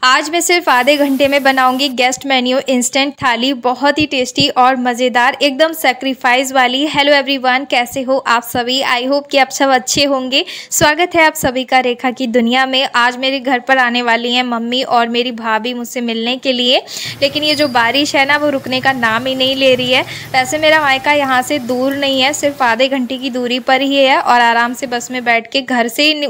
आज मैं सिर्फ आधे घंटे में बनाऊंगी गेस्ट मेन्यू इंस्टेंट थाली, बहुत ही टेस्टी और मज़ेदार, एकदम सेक्रीफाइस वाली। हेलो एवरीवन, कैसे हो आप सभी? आई होप कि आप सब अच्छे होंगे। स्वागत है आप सभी का रेखा की दुनिया में। आज मेरे घर पर आने वाली हैं मम्मी और मेरी भाभी मुझसे मिलने के लिए, लेकिन ये जो बारिश है ना वो रुकने का नाम ही नहीं ले रही है। वैसे मेरा मायका यहाँ से दूर नहीं है, सिर्फ आधे घंटे की दूरी पर ही है और आराम से बस में बैठ के घर से ही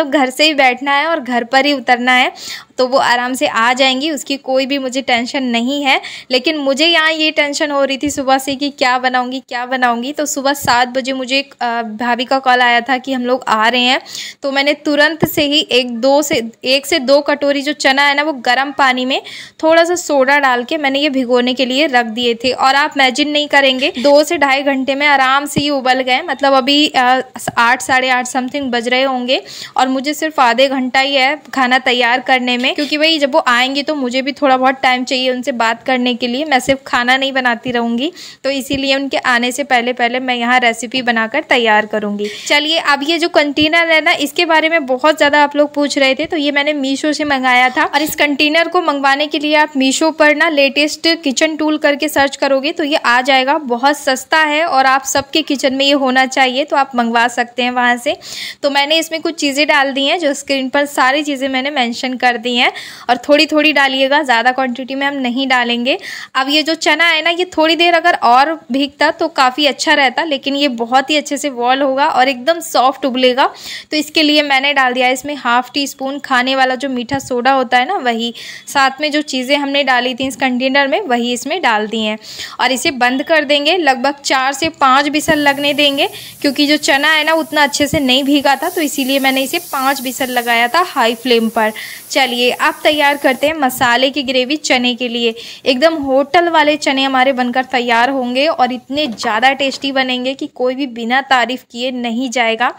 घर से ही बैठना है और घर पर ही उतरना है, तो वो आराम से आ जाएंगी, उसकी कोई भी मुझे टेंशन नहीं है। लेकिन मुझे यहाँ ये टेंशन हो रही थी सुबह से कि क्या बनाऊंगी। तो सुबह 7 बजे मुझे भाभी का कॉल आया था कि हम लोग आ रहे हैं, तो मैंने तुरंत से ही एक से दो कटोरी जो चना है ना वो गर्म पानी में थोड़ा सा सोडा डाल के मैंने ये भिगोने के लिए रख दिए थे। और आप इमेजिन नहीं करेंगे, 2 से ढाई घंटे में आराम से ये उबल गए। मतलब अभी 8 साढ़े 8 समथिंग बज रहे होंगे और मुझे सिर्फ आधे घंटा ही है खाना तैयार करने में, क्योंकि भाई जब वो आएंगे तो मुझे भी थोड़ा बहुत टाइम चाहिए उनसे बात करने के लिए। मैं सिर्फ खाना नहीं बनाती रहूँगी, तो इसीलिए उनके आने से पहले मैं यहाँ रेसिपी बनाकर तैयार करूँगी। चलिए, अब ये जो कंटेनर है ना, इसके बारे में बहुत ज़्यादा आप लोग पूछ रहे थे, तो ये मैंने मीशो से मंगाया था। और इस कंटेनर को मंगवाने के लिए आप मीशो पर ना लेटेस्ट किचन टूल करके सर्च करोगे तो ये आ जाएगा। बहुत सस्ता है और आप सबके किचन में ये होना चाहिए, तो आप मंगवा सकते हैं वहाँ से। तो मैंने इसमें कुछ चीज़ें डाल दी हैं, जो स्क्रीन पर सारी चीज़ें मैंने मेंशन कर दी हैं, और थोड़ी थोड़ी डालिएगा, ज़्यादा क्वांटिटी में हम नहीं डालेंगे। अब ये जो चना है ना, ये थोड़ी देर अगर और भीगता तो काफ़ी अच्छा रहता, लेकिन ये बहुत ही अच्छे से बॉयल होगा और एकदम सॉफ्ट उबलेगा। तो इसके लिए मैंने डाल दिया इसमें ½ टीस्पून खाने वाला जो मीठा सोडा होता है ना, वही। साथ में जो चीज़ें हमने डाली थी इस कंटेनर में वही इसमें डाल दी हैं, और इसे बंद कर देंगे। लगभग 4 से 5 विसल लगने देंगे, क्योंकि जो चना है ना उतना अच्छे से नहीं भीगा था, तो इसीलिए मैंने इसे 5 विसल लगाया था हाई फ्लेम पर। चलिए अब तैयार करते हैं मसाले की ग्रेवी चने के लिए। एकदम होटल वाले चने हमारे बनकर तैयार होंगे और इतने ज़्यादा टेस्टी बनेंगे कि कोई भी बिना तारीफ़ किए नहीं जाएगा।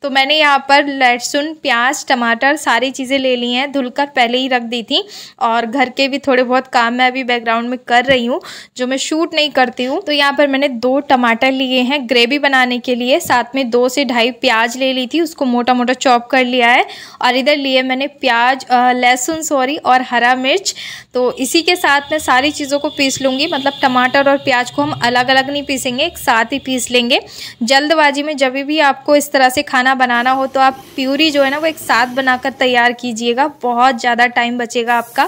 तो मैंने यहाँ पर लहसुन, प्याज, टमाटर सारी चीज़ें ले ली हैं, धुलकर पहले ही रख दी थी। और घर के भी थोड़े बहुत काम मैं अभी बैकग्राउंड में कर रही हूँ, जो मैं शूट नहीं करती हूँ। तो यहाँ पर मैंने 2 टमाटर लिए हैं ग्रेवी बनाने के लिए, साथ में 2 से ढाई प्याज ले ली थी, उसको मोटा मोटा चॉप कर लिया है। और इधर लिए मैंने प्याज, लहसुन और हरा मिर्च। तो इसी के साथ मैं सारी चीज़ों को पीस लूँगी। मतलब टमाटर और प्याज को हम अलग अलग नहीं पीसेंगे, एक साथ ही पीस लेंगे। जल्दबाजी में जब भी आपको इस तरह से खाना बनाना हो तो आप प्यूरी जो है ना वो एक साथ बनाकर तैयार कीजिएगा, बहुत ज़्यादा टाइम बचेगा आपका।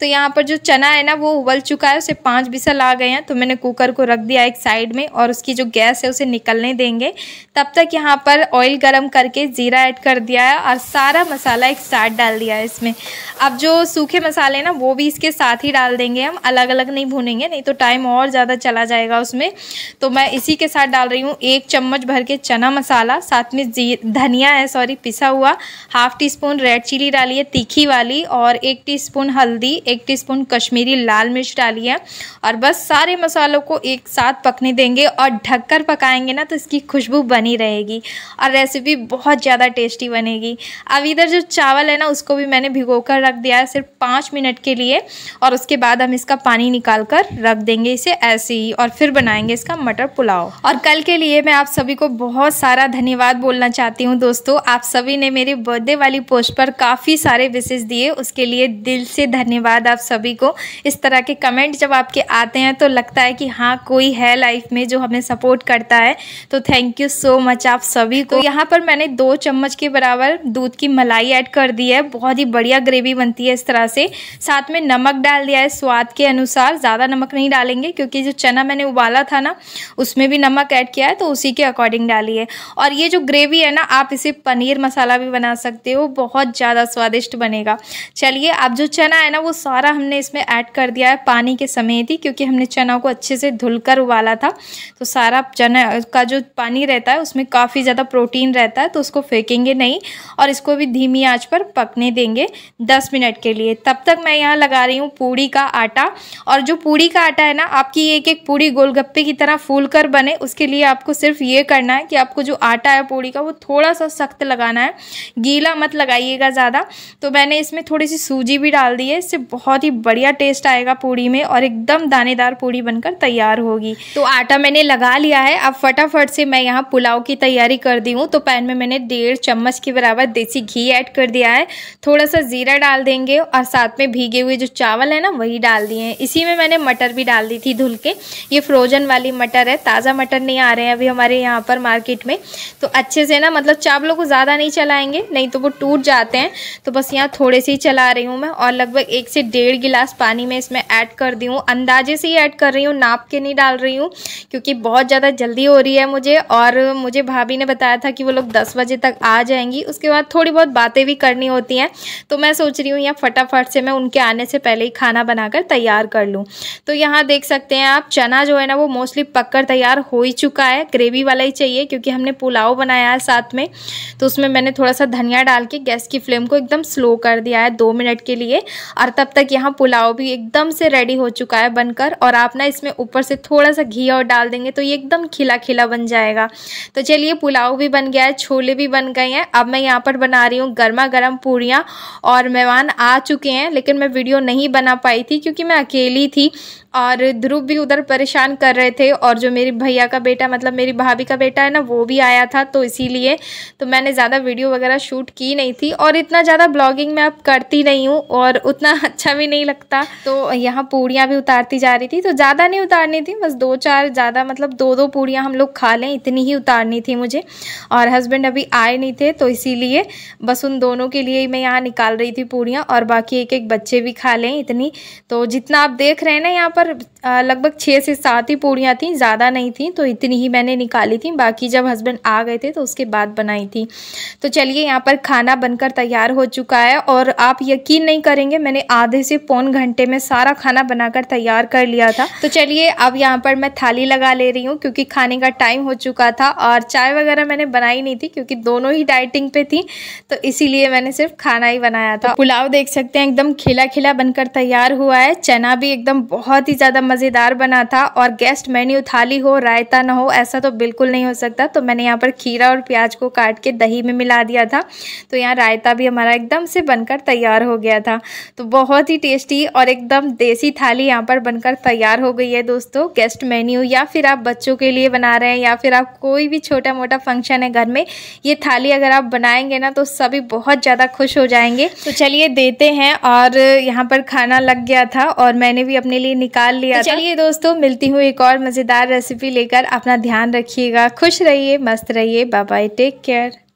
तो यहाँ पर जो चना है ना वो उबल चुका है, उसे 5 विसल आ गए हैं, तो मैंने कुकर को रख दिया एक साइड में और उसकी जो गैस है उसे निकलने देंगे। तब तक यहाँ पर ऑयल गरम करके ज़ीरा ऐड कर दिया है और सारा मसाला एक साथ डाल दिया है इसमें। अब जो सूखे मसाले ना वो भी इसके साथ ही डाल देंगे, हम अलग अलग नहीं भूनेंगे, नहीं तो टाइम और ज़्यादा चला जाएगा उसमें। तो मैं इसी के साथ डाल रही हूँ 1 चम्मच भर के चना मसाला, साथ में धनिया है पिसा हुआ, ½ टीस्पून रेड चिली डाली है तीखी वाली, और 1 टीस्पून हल्दी, 1 टीस्पून कश्मीरी लाल मिर्च डाली है। और बस सारे मसालों को एक साथ पकने देंगे और ढककर पकाएंगे ना तो इसकी खुशबू बनी रहेगी और रेसिपी बहुत ज़्यादा टेस्टी बनेगी। अब इधर जो चावल है ना उसको भी मैंने भिगो कर रख दिया है सिर्फ 5 मिनट के लिए, और उसके बाद हम इसका पानी निकाल कर रख देंगे इसे ऐसे ही, और फिर बनाएंगे इसका मटर पुलाव। और कल के लिए मैं आप सभी को बहुत सारा धन्यवाद बोलना चाहती हूँ दोस्तों। आप सभी ने मेरे बर्थडे वाली पोस्ट पर काफ़ी सारे विशेष दिए, उसके लिए दिल से धन्यवाद आप सभी को। इस तरह के कमेंट जब आपके आते हैं तो लगता है कि हाँ कोई है लाइफ में जो हमें सपोर्ट करता है, तो थैंक यू सो मच आप सभी को। यहाँ पर मैंने 2 चम्मच के बराबर दूध की मलाई ऐड कर दी है, बहुत ही बढ़िया ग्रेवी बनती है इस तरह से। साथ में नमक डाल दिया है स्वाद के अनुसार, ज़्यादा नमक नहीं डालेंगे क्योंकि जो चना मैंने उबाला था ना उसमें भी नमक ऐड किया है, तो उसी के अकॉर्डिंग डालिए। और ये जो ग्रेवी है ना आप इसे पनीर मसाला भी बना सकते हो, बहुत ज़्यादा स्वादिष्ट बनेगा। चलिए अब जो चना है ना वो सारा हमने इसमें ऐड कर दिया है पानी के समेत ही, क्योंकि हमने चना को अच्छे से धुलकर उबाला था। तो सारा चना का जो पानी रहता है उसमें काफ़ी ज़्यादा प्रोटीन रहता है, तो उसको फेंकेंगे नहीं और इसको भी धीमी आंच पर पकने देंगे 10 मिनट के लिए। तब तक मैं यहाँ लगा रही हूँ पूड़ी का आटा। और जो पूड़ी का आटा है ना आपकी एक एक पूड़ी गोलगप्पे की तरह फूल कर बने, उसके लिए आपको सिर्फ ये करना है कि आपको जो आटा है पूड़ी का वो थोड़ा सा सख्त लगाना है, गीला मत लगाइएगा ज़्यादा। तो मैंने इसमें थोड़ी सी सूजी भी डाल दी है, इससे बहुत ही बढ़िया टेस्ट आएगा पूड़ी में और एकदम दानेदार पूड़ी बनकर तैयार होगी। तो आटा मैंने लगा लिया है, अब फटाफट से मैं यहाँ पुलाव की तैयारी कर दी हूँ। तो पैन में मैंने 1.5 चम्मच के बराबर देसी घी ऐड कर दिया है, थोड़ा सा जीरा डाल देंगे और साथ में भीगे हुए जो चावल है ना वही डाल दिए हैं। इसी में मैंने मटर भी डाल दी थी धुल के। ये फ्रोजन वाली मटर है, ताज़ा मटर नहीं आ रहे हैं अभी हमारे यहाँ पर मार्केट में। तो अच्छे से ना मतलब चावलों को ज़्यादा नहीं चलाएंगे, नहीं तो वो टूट जाते हैं। तो बस यहाँ थोड़े से ही चला रही हूँ मैं, और लगभग 1 से 1.5 गिलास पानी में इसमें ऐड कर दी हूँ। अंदाजे से ही ऐड कर रही हूँ, नाप के नहीं डाल रही हूँ, क्योंकि बहुत ज़्यादा जल्दी हो रही है मुझे। और मुझे भाभी ने बताया था कि वो लोग 10 बजे तक आ जाएंगी, उसके बाद थोड़ी बहुत बातें भी करनी होती हैं। तो मैं सोच रही हूँ यहाँ फटाफट से मैं उनके आने से पहले ही खाना बनाकर तैयार कर लूँ। तो यहाँ देख सकते हैं आप, चना जो है ना वो मोस्टली पककर तैयार हो ही चुका है। ग्रेवी वाला ही चाहिए क्योंकि हमने पुलाव बनाया है साथ में। तो उसमें मैंने थोड़ा सा धनिया डाल के गैस की फ्लेम को एकदम स्लो कर दिया है 2 मिनट के लिए। और तब तक यहाँ पुलाव भी एकदम से रेडी हो चुका है बनकर। और आप ना इसमें ऊपर से थोड़ा सा घी और डाल देंगे तो ये एकदम खिला खिला बन जाएगा। तो चलिए, पुलाव भी बन गया है, छोले भी बन गए हैं। अब मैं यहाँ पर बना रही हूँ गर्मा गर्म पूड़ियाँ। और मेहमान आ चुके हैं, लेकिन मैं वीडियो नहीं बना पाई थी क्योंकि मैं अकेली थी और ध्रुव भी उधर परेशान कर रहे थे। और जो मेरी भैया का बेटा मतलब मेरी भाभी का बेटा है ना वो भी आया था, तो इसीलिए तो मैंने ज़्यादा वीडियो वगैरह शूट की नहीं थी। और इतना ज़्यादा ब्लॉगिंग मैं अब करती नहीं हूँ और उतना अच्छा भी नहीं लगता। तो यहाँ पूड़ियाँ भी उतारती जा रही थी, तो ज़्यादा नहीं उतारनी थी, बस 2-4 ज़्यादा मतलब 2-2 पूड़ियाँ हम लोग खा लें इतनी ही उतारनी थी मुझे। और हस्बैंड अभी आए नहीं थे तो इसीलिए बस उन दोनों के लिए ही मैं यहाँ निकाल रही थी पूड़ियाँ, और बाकी एक एक बच्चे भी खा लें इतनी। तो जितना आप देख रहे हैं ना यहाँ पर लगभग 6 से 7 ही पूड़ियाँ थी, ज़्यादा नहीं थी, तो इतनी ही मैंने निकाली थी। बाकी जब हस्बैंड आ गए थे तो उसके बाद बनाई थी। तो चलिए, यहाँ पर खाना बनकर तैयार हो चुका है। और आप यकीन नहीं करेंगे, मैंने आधे से पौन घंटे में सारा खाना बनाकर तैयार कर लिया था। तो चलिए, अब यहाँ पर मैं थाली लगा ले रही हूँ क्योंकि खाने का टाइम हो चुका था। और चाय वगैरह मैंने बनाई नहीं थी क्योंकि दोनों ही डाइटिंग पे थी, तो इसीलिए मैंने सिर्फ खाना ही बनाया था। पुलाव देख सकते हैं एकदम खिला खिला बनकर तैयार हुआ है। चना भी एकदम बहुत ही ज़्यादा मज़ेदार बना था। और गेस्ट मेन्यू थाली हो, रायता ना हो, ऐसा तो बिल्कुल नहीं हो सकता। तो मैंने यहाँ पर खीरा और प्याज को काट के दही में मिला दिया था, तो यहाँ रायता भी हमारा एकदम से बनकर तैयार हो गया था। तो बहुत ही टेस्टी और एकदम देसी थाली यहाँ पर बनकर तैयार हो गई है दोस्तों। गेस्ट मेन्यू या फिर आप बच्चों के लिए बना रहे हैं या फिर आप कोई भी छोटा मोटा फंक्शन है घर में, ये थाली अगर आप बनाएंगे ना तो सभी बहुत ज़्यादा खुश हो जाएंगे। तो चलिए देते हैं। और यहाँ पर खाना लग गया था और मैंने भी अपने लिए निकाल लिया। तो चलिए दोस्तों, मिलती हूँ एक और मज़ेदार रेसिपी लेकर। अपना ध्यान रखिएगा, खुश रहिए, मस्त रहिए। Bye bye, take care.